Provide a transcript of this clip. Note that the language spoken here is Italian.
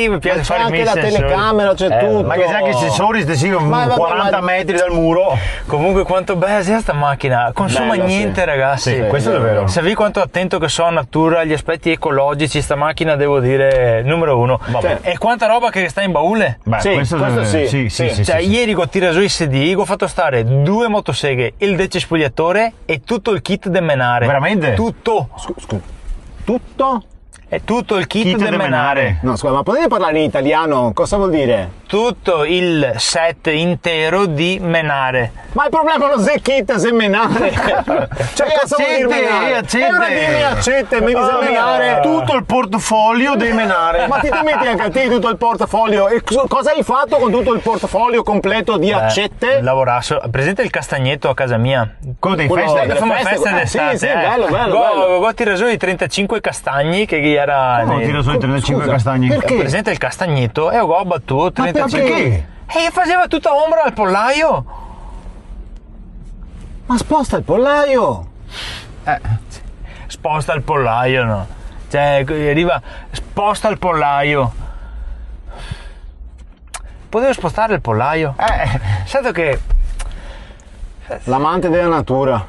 Mi piace fare anche i la sensori. telecamera, c'è tutto. Ma che sai che i sensori sti Ma vabbè, 40 metri dal muro. Comunque quanto bella sia sta macchina, consuma Bella, niente sì. ragazzi. Sì, questo è vero. Sapevi quanto attento che sono a natura, agli aspetti ecologici, sta macchina devo dire numero uno. Vabbè. E quanta roba che sta in baule. Beh, Sì, questo sì. sì. Cioè, ieri ho tirato giù i sedili, ho fatto stare 2 motoseghe, il decespugliatore e tutto il kit del menare. Veramente? Tutto. Scusa. Tutto? È tutto il kit, Kit del del menare. No, scusa, ma potete parlare in italiano? Cosa vuol dire? Tutto il set intero di menare. Ma il problema non è kit, se menare. Cioè, cosa vuol dire menare? accette. E ora dimmi accette, mi dice menare. Tutto il portafoglio dei menare. Ma ti metti anche a te tutto il portafoglio? E cosa hai fatto con tutto il portafoglio completo di accette? Lavorasso. Presente il castagneto a casa mia? Quello dei Quello feste. delle Facciamo feste, festa d'estate. sì, bello, bello. Ho tirato giù i 35 castagni che era. Non tira solo i 35 Scusa, castagni. perché? Presente il castagneto e ho battuto 35. perché? E faceva tutta ombra al pollaio. Ma sposta il pollaio. Sposta il pollaio, no? Cioè, arriva, sposta il pollaio. Potevo spostare il pollaio? Sai che L'amante della natura.